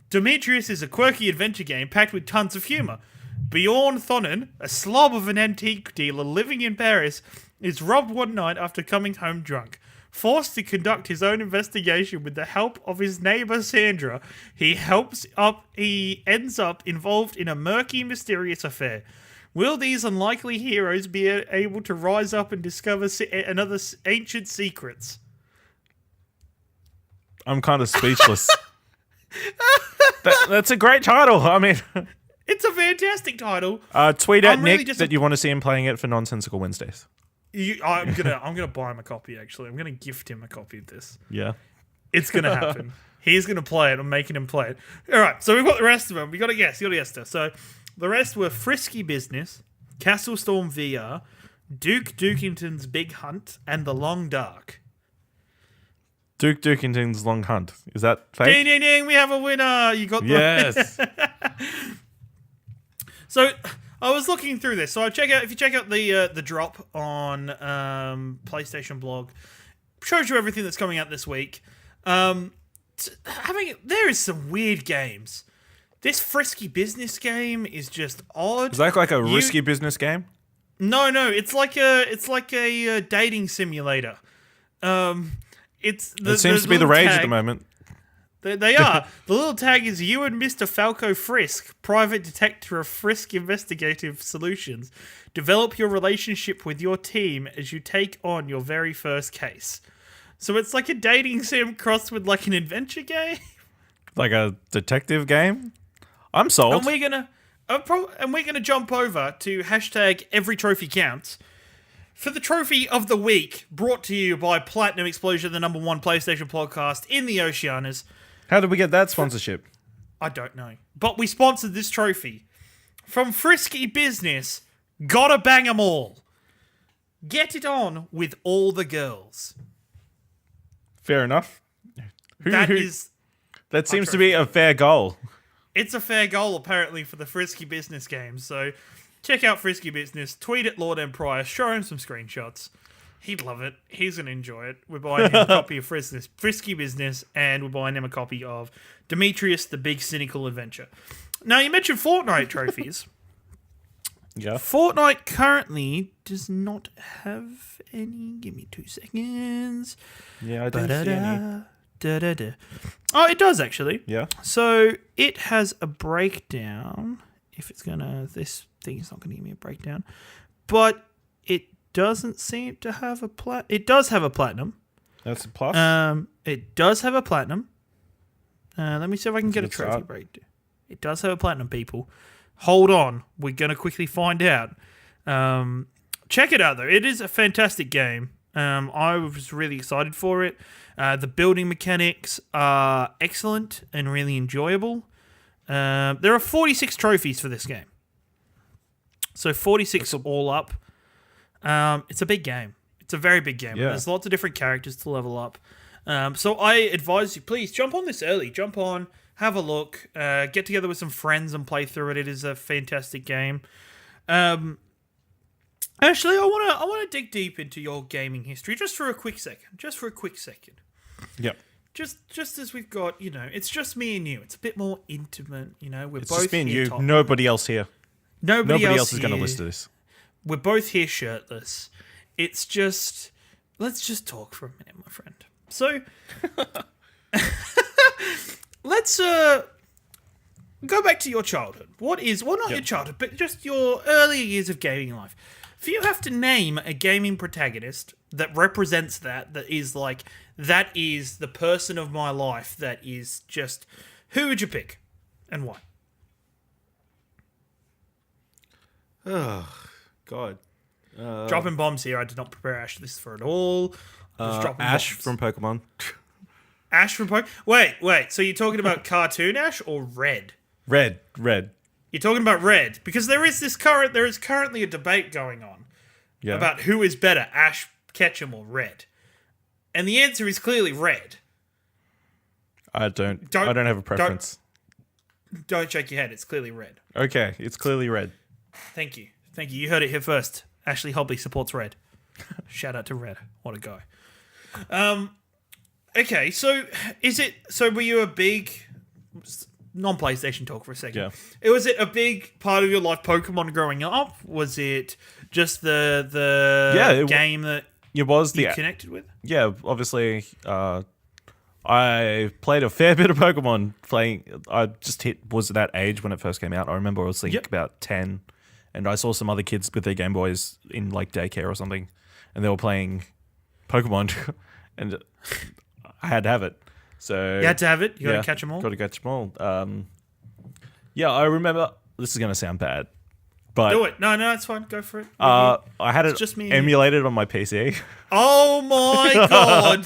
Demetrius is a quirky adventure game packed with tons of humor. Bjorn Thonen, a slob of an antique dealer living in Paris, is robbed one night after coming home drunk. Forced to conduct his own investigation with the help of his neighbor Sandra, he ends up involved in a murky, mysterious affair. Will these unlikely heroes be able to rise up and discover another ancient secrets? I'm kind of speechless. That's a great title. I mean, It's a fantastic title. tweet at I'm really Nick just- that you want to see him playing it for Nonsensical Wednesdays. I'm gonna buy him a copy. Actually, I'm gonna gift him a copy of this. Yeah. It's gonna happen. He's gonna play it. I'm making him play it. All right. So we've got the rest of them. We got to guess. You got to guess this. So the rest were Frisky Business, Castle Storm VR, Duke Dukington's Big Hunt, and The Long Dark. Duke Dukington's Long Hunt. Is that fake? Ding ding ding! We have a winner. You got the Yes. So I was looking through this. So if you check out the drop on PlayStation blog, shows you everything that's coming out this week. There is some weird games. This Frisky Business game is just odd. Is that like a risky business game? No, it's like a dating simulator. It seems to be the rage at the moment. They are. The little tag is you and Mr. Falco Frisk, private detective of Frisk Investigative Solutions. Develop your relationship with your team as you take on your very first case. So it's like a dating sim crossed with like an adventure game. Like a detective game? I'm sold. And we're gonna jump over to hashtag Every Trophy Counts for the trophy of the week, brought to you by Platinum Explosion, the #1 PlayStation podcast in the Oceanas. How did we get that sponsorship? I don't know. But we sponsored this trophy from Frisky Business. Gotta bang 'em all. Get it on with all the girls. Fair enough. That seems to be a fair goal. It's a fair goal, apparently, for the Frisky Business game. So check out Frisky Business. Tweet at Lord Empire. Show him some screenshots. He'd love it. He's going to enjoy it. We're buying him a copy of Frisky Business, and we're buying him a copy of Demetrius, the Big Cynical Adventure. Now, you mentioned Fortnite trophies. Yeah. Fortnite currently does not have any. Give me 2 seconds. Yeah, I didn't see any. Oh, it does, actually. Yeah. So it has a breakdown. If it's gonna, this thing is not gonna give me a breakdown, but it doesn't seem to have a It does have a platinum. That's a plus. It does have a platinum. Let me see if I can get a Good trophy start. breakdown. It does have a platinum, people. Hold on, we're gonna quickly find out. Check it out though. It is a fantastic game. I was really excited for it. The building mechanics are excellent and really enjoyable. There are 46 trophies for this game. So 46 all up. It's a big game. It's a very big game. Yeah. There's lots of different characters to level up. So I advise you, please jump on this early. Jump on, have a look, get together with some friends and play through it. It is a fantastic game. Ashley, I want to dig deep into your gaming history just for a quick second. Yep. just as we've got, it's just me and you. It's a bit more intimate, We're It's both just me and here you. Nobody else here. Nobody else is going to listen to this. We're both here shirtless. It's just, let's just talk for a minute, my friend. So, let's go back to your childhood. Not your childhood, but just your earlier years of gaming life. If you have to name a gaming protagonist that represents that is like, that is the person of my life, that is just, who would you pick and why? Oh, God. Dropping bombs here. I did not prepare Ash this for at all. Ash from Pokemon. Ash from Pokemon? Wait. So you're talking about cartoon Ash or Red? Red. You're talking about Red because there is currently a debate going on about who is better, Ash Ketchum or Red, and the answer is clearly Red. I don't have a preference. Don't shake your head. It's clearly Red. Okay, it's clearly Red. Thank you. You heard it here first. Ashley Hobley supports Red. Shout out to Red. What a guy. Okay, so were you a big non-PlayStation talk for a second? Yeah. Was it a big part of your life, Pokemon growing up? Was it just the game that you connected with? Yeah, obviously. I played a fair bit of Pokemon. I just was at that age when it first came out. I remember I was about 10, and I saw some other kids with their Game Boys in like daycare or something, and they were playing Pokemon, and I had to have it. So you had to have it. You got to catch them all. Got to catch them all. I remember. This is going to sound bad, but do it. No, it's fine. Go for it. I had it just me emulated on my PC. Oh my God!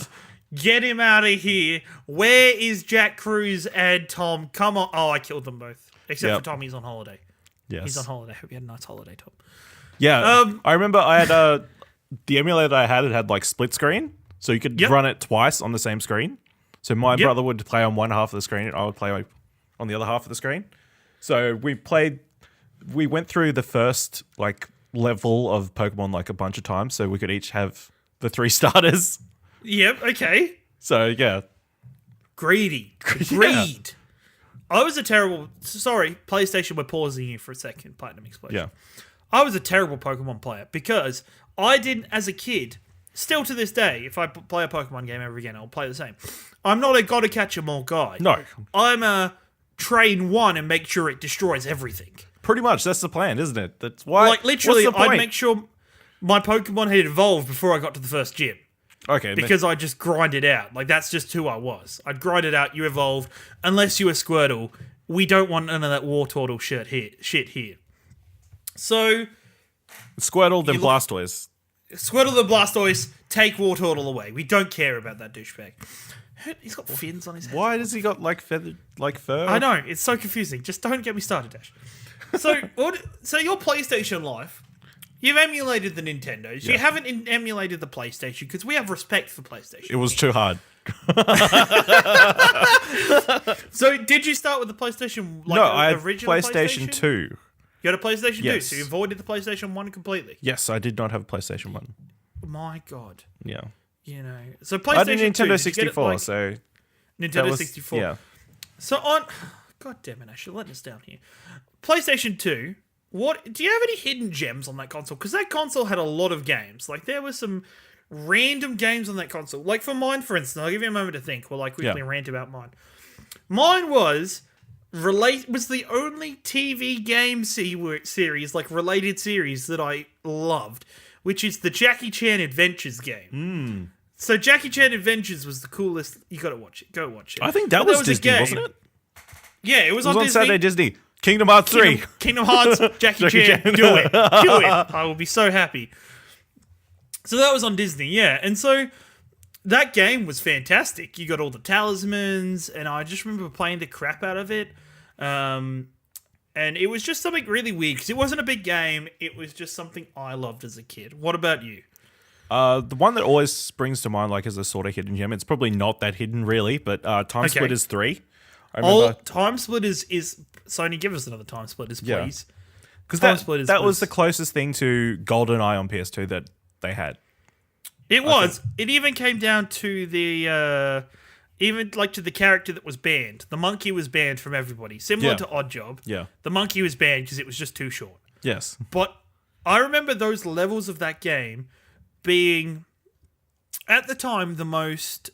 Get him out of here. Where is Jack Cruz and Tom? Come on. Oh, I killed them both. Except for Tom, he's on holiday. Yes. He's on holiday. Hope you had a nice holiday, Tom. Yeah. I remember I had the emulator I had, it had like split screen. So you could run it twice on the same screen. So my brother would play on one half of the screen and I would play on the other half of the screen. So we went through the first like level of Pokemon like a bunch of times. So we could each have the 3 starters. Yep, okay. So, yeah. Greed. I was a terrible... Sorry, PlayStation, we're pausing you for a second. Platinum Explosion. Yeah. I was a terrible Pokemon player because I didn't, as a kid, still to this day, if I play a Pokemon game ever again, I'll play the same. I'm not a gotta-catch-em-all guy. No. I'm a train one and make sure it destroys everything. Pretty much, that's the plan, isn't it? That's why... Like, literally, I'd make sure my Pokemon had evolved before I got to the first gym. Okay. Because I just grind it out. Like, that's just who I was. I'd grind it out, you evolved. Unless you were Squirtle, we don't want none of that Wartortle shit here. So... Squirtle, then Blastoise. Squirtle, then Blastoise, take Wartortle away. We don't care about that douchebag. He's got fins on his head. Why does he got, like, feathered, like fur? I know, it's so confusing. Just don't get me started, Dash. So your PlayStation life... You've emulated the Nintendos. Yeah. You haven't emulated the PlayStation because we have respect for PlayStation. It was too hard. So, did you start with the PlayStation? No, I had PlayStation 2. You had a PlayStation 2, yes. so you avoided the PlayStation 1 completely. Yes, I did not have a PlayStation 1. My God. Yeah. So PlayStation 2. I had a Nintendo 64, so... Nintendo 64. Yeah. So on... God damn it, I should let us down here. PlayStation 2... do you have any hidden gems on that console? Because that console had a lot of games. Like, there were some random games on that console. Like, for mine, for instance, I'll give you a moment to think while I quickly rant about mine. Mine was the only TV game series, like, related series that I loved, which is the Jackie Chan Adventures game. So, Jackie Chan Adventures was the coolest. You gotta watch it. Go watch it. I think that was Disney, wasn't it? Yeah, it was on Disney. Saturday Disney. Kingdom Hearts 3. Kingdom Hearts, Jackie Chan. Do it. I will be so happy. So that was on Disney, yeah. And so that game was fantastic. You got all the talismans, and I just remember playing the crap out of it. And it was just something really weird, because it wasn't a big game. It was just something I loved as a kid. What about you? The one that always springs to mind, like, as a sort of hidden gem, it's probably not that hidden, really, but Time Splitters 3. Time Splitters is... Sony, give us another Time Splitters, please. Because that was the closest thing to GoldenEye on PS2 that they had. It was. It even came down to the even like to the character that was banned. The monkey was banned from everybody. Similar to Oddjob. Yeah. The monkey was banned because it was just too short. Yes. But I remember those levels of that game being, at the time, the most,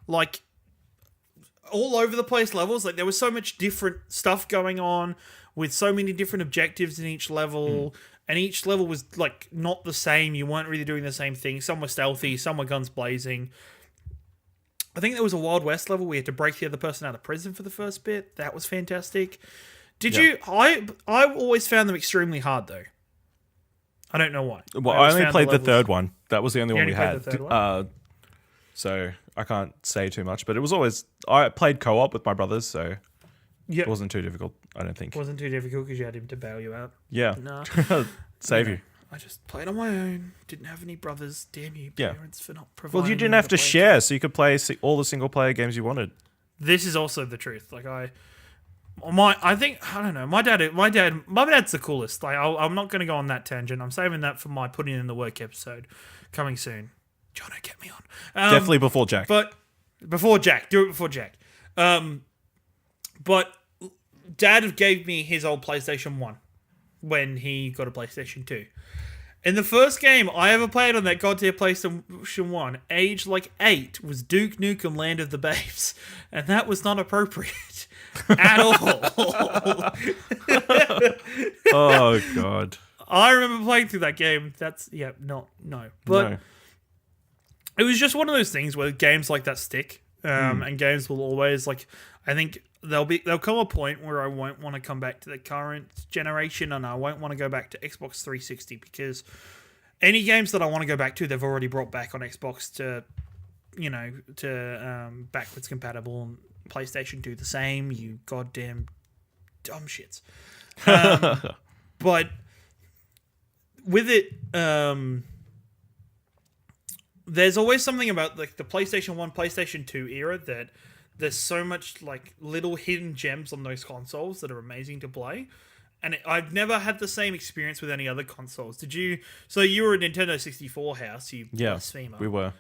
like, all over the place levels. Like, there was so much different stuff going on with so many different objectives in each level. And each level was, like, not the same. You weren't really doing the same thing. Some were stealthy. Some were guns blazing. I think there was a Wild West level where you had to break the other person out of prison for the first bit. That was fantastic. Did you... I always found them extremely hard, though. I don't know why. Well, I only played the third one. That was the only one we had. The third one? So I can't say too much, but it was always... I played co-op with my brothers, so it wasn't too difficult, I don't think. It wasn't too difficult because you had him to bail you out. Yeah. Nah. Save you. I just played on my own. Didn't have any brothers. Damn you, parents, for not providing. Well, you didn't have to share, so you could play all the single-player games you wanted. This is also the truth. Like I don't know. My dad's the coolest. Like I'm not going to go on that tangent. I'm saving that for my putting in the work episode coming soon. Jono, get me on. Definitely before Jack. But before Jack, do it before Jack. But Dad gave me his old PlayStation 1 when he got a PlayStation 2. And the first game I ever played on that goddamn PlayStation 1, aged like 8, was Duke Nukem Land of the Babes. And that was not appropriate at all. Oh, God. I remember playing through that game. No. But it was just one of those things where games like that stick. And games will always, like, I think there'll come a point where I won't want to come back to the current generation and I won't want to go back to Xbox 360 because any games that I want to go back to, they've already brought back on Xbox to backwards compatible, and PlayStation do the same, you goddamn dumb shits. But with it, there's always something about like the PlayStation 1, PlayStation 2 era that there's so much like little hidden gems on those consoles that are amazing to play. And I've never had the same experience with any other consoles. Did you? So you were a Nintendo 64 house, you blasphemer. We were.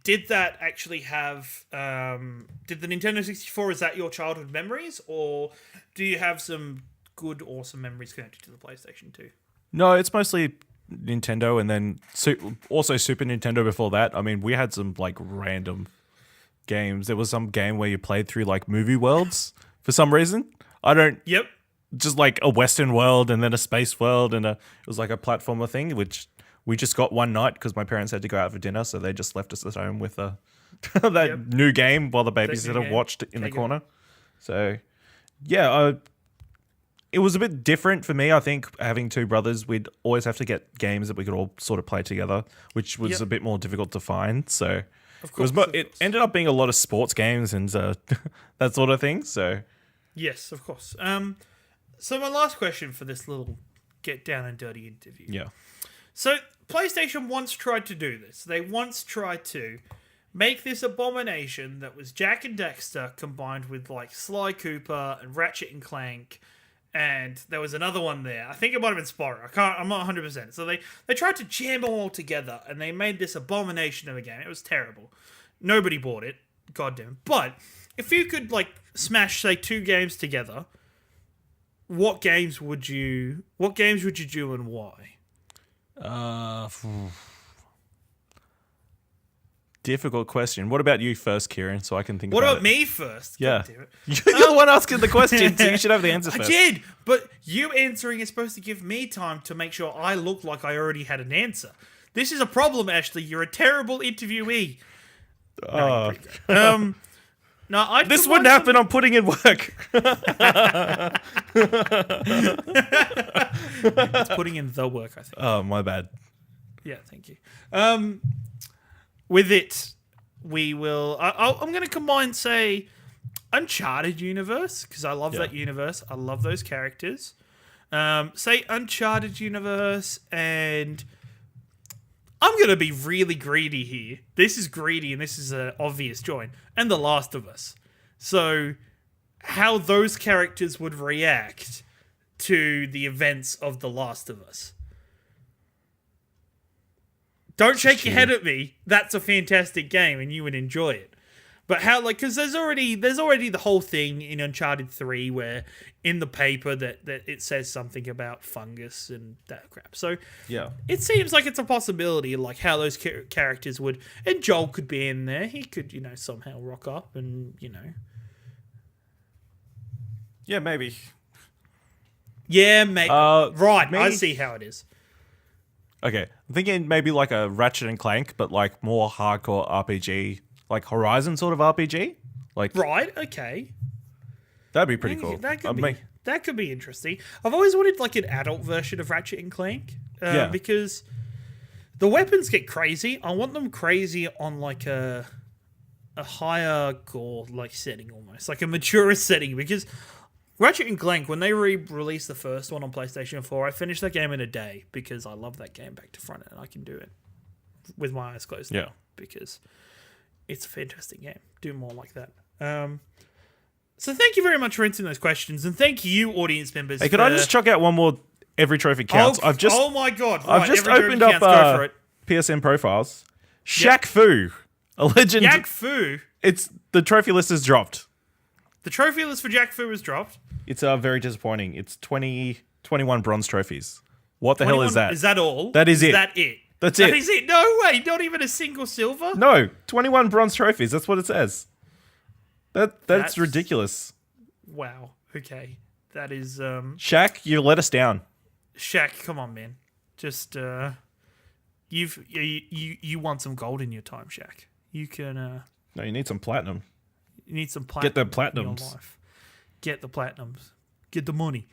Did that actually have... did the Nintendo 64, is that your childhood memories? Or do you have some good, awesome memories connected to the PlayStation 2? No, it's mostly Nintendo and then also Super Nintendo before that. I mean, we had some like random games. There was some game where you played through like movie worlds for some reason. Yep. Just like a Western world and then a space world and it was like a platformer thing, which we just got one night because my parents had to go out for dinner, so they just left us at home with that new game while the babysitter watched in the corner. So, yeah, it was a bit different for me. I think having two brothers, we'd always have to get games that we could all sort of play together, which was a bit more difficult to find. So, it ended up being a lot of sports games and that sort of thing. So, yes, of course. So my last question for this little get down and dirty interview. Yeah. So PlayStation once tried to do this. They once tried to make this abomination that was Jak and Daxter combined with like Sly Cooper and Ratchet and Clank, and there was another one there. I think it might have been Spyro. I'm not 100%. So they tried to jam them all together and they made this abomination of a game. It was terrible. Nobody bought it. Goddamn. But if you could like smash say two games together, what games would you do and why? Difficult question. What about you first, Ciaran, so I can think what about about me first? Yeah. God damn it. You're the one asking the question, so you should have the answer first. I did, but you answering is supposed to give me time to make sure I look like I already had an answer. This is a problem, Ashley. You're a terrible interviewee. No, this wouldn't happen. I'm putting in work. It's putting in the work, I think. Oh, my bad. Yeah, thank you. With it, we will... I'm going to combine, say, Uncharted universe, because I love that universe. I love those characters. Say Uncharted universe, and I'm going to be really greedy here. This is greedy, and this is an obvious join. And The Last of Us. So, how those characters would react to the events of The Last of Us. Don't shake your head at me. That's a fantastic game, and you would enjoy it. But how, like, because there's already the whole thing in Uncharted 3 where in the paper that it says something about fungus and that crap. So Yeah. it seems like it's a possibility, like how those characters would, and Joel could be in there. He could, somehow rock up and, Yeah, maybe. Yeah, mate. Right, I maybe- see how it is. Okay, I'm thinking maybe like a Ratchet and Clank, but like more hardcore RPG, like Horizon sort of RPG. Like Right, okay. that'd be pretty cool. That could be interesting. I've always wanted like an adult version of Ratchet and Clank, Yeah. because the weapons get crazy. I want them crazy on like a higher gore like setting, almost like a mature setting. Because Ratchet and Clank, when they re-released the first one on PlayStation 4, I finished that game in a day because I love that game back to front, and I can do it with my eyes closed. Yeah. Because it's a fantastic game. Do more like that. So thank you very much for answering those questions, and thank you, audience members. Hey, could I just chuck out one more? Every trophy counts. Oh my god! I've Right, just every opened trophy up counts, go for it. PSN profiles. Shaq Fu, a legend. Jack Fu. It's the trophy list is dropped. The trophy list for Jack Fu was dropped. It's very disappointing. It's 21 bronze trophies. What the hell is that? Is that all? That is it. Is that it? That's That it. is it. No way. Not even a single silver. No, 21 bronze trophies. That's what it says. That's That's- ridiculous. Wow. Okay. That is Shaq, you let us down. Shaq. Come on, man. Just you want some gold in your time, Shaq. You can No, you need some platinum. you need some platinum. Get the In your platinums. life. Get the platinums. Get the money.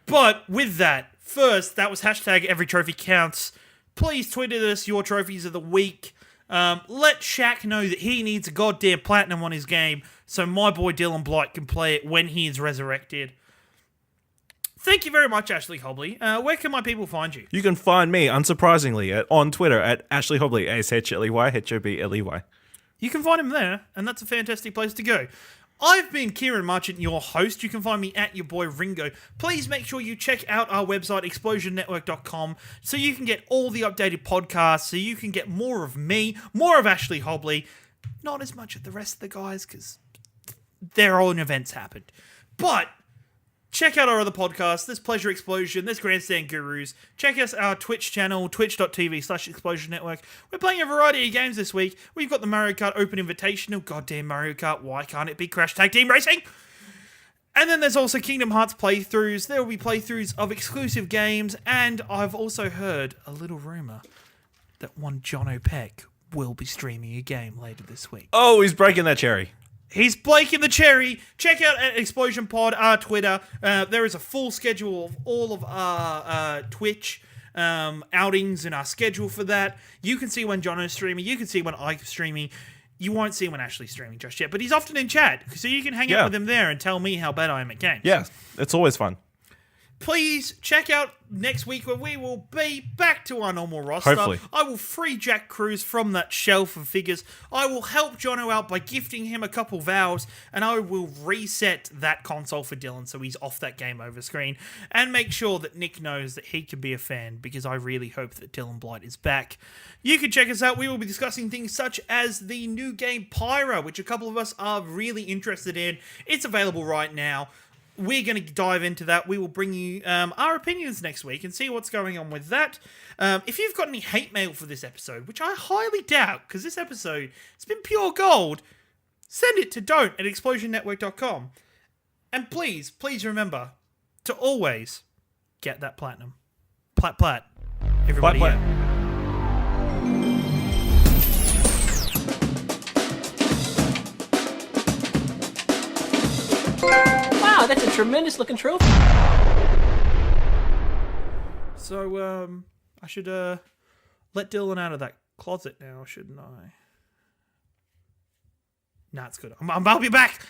But with that, first, that was hashtag every trophy counts. Please tweet at us your trophies of the week. Let Shaq know that he needs a goddamn platinum on his game so my boy Dylan Blight can play it when he is resurrected. Thank you very much, Ashley Hobley. Where can my people find you? You can find me, unsurprisingly, on Twitter at Ashley Hobley, ASHLEY, You can find him there, and that's a fantastic place to go. I've been Ciaran Marchant, your host. You can find me at your boy Ringo. Please make sure you check out our website, explosionnetwork.com, so you can get all the updated podcasts, so you can get more of me, more of Ashley Hobley, not as much of the rest of the guys, because their own events happened. But check out our other podcasts. There's Pleasure Explosion. There's Grandstand Gurus. Check us our Twitch channel, twitch.tv/Explosion Network. We're playing a variety of games this week. We've got the Mario Kart Open Invitational. Goddamn Mario Kart. Why can't it be Crash Tag Team Racing? And then there's also Kingdom Hearts playthroughs. There will be playthroughs of exclusive games. And I've also heard a little rumour that one John O'Peck will be streaming a game later this week. Oh, he's breaking that cherry. He's Blake in the Cherry. Check out at Explosion Pod, our Twitter. There is a full schedule of all of our Twitch outings and our schedule for that. You can see when Jono's streaming. You can see when I'm streaming. You won't see when Ashley's streaming just yet, but he's often in chat, so you can hang out with him there and tell me how bad I am at games. Yeah, it's always fun. Please check out next week where we will be back to our normal roster. Hopefully. I will free Jack Cruz from that shelf of figures. I will help Jono out by gifting him a couple vows, and I will reset that console for Dylan so he's off that game over screen, and make sure that Nick knows that he can be a fan, because I really hope that Dylan Blight is back. You can check us out. We will be discussing things such as the new game Pyra, which a couple of us are really interested in. It's available right now. We're going to dive into that. We will bring you our opinions next week and see what's going on with that. If you've got any hate mail for this episode, which I highly doubt, because this episode has been pure gold, send it to don't@explosionnetwork.com. And please Plat. remember to always get that platinum. Plat. Everybody Plat. out. Wow, that's a tremendous looking trophy. So, I should let Dylan out of that closet now, shouldn't I? Nah, it's good. I'll be back.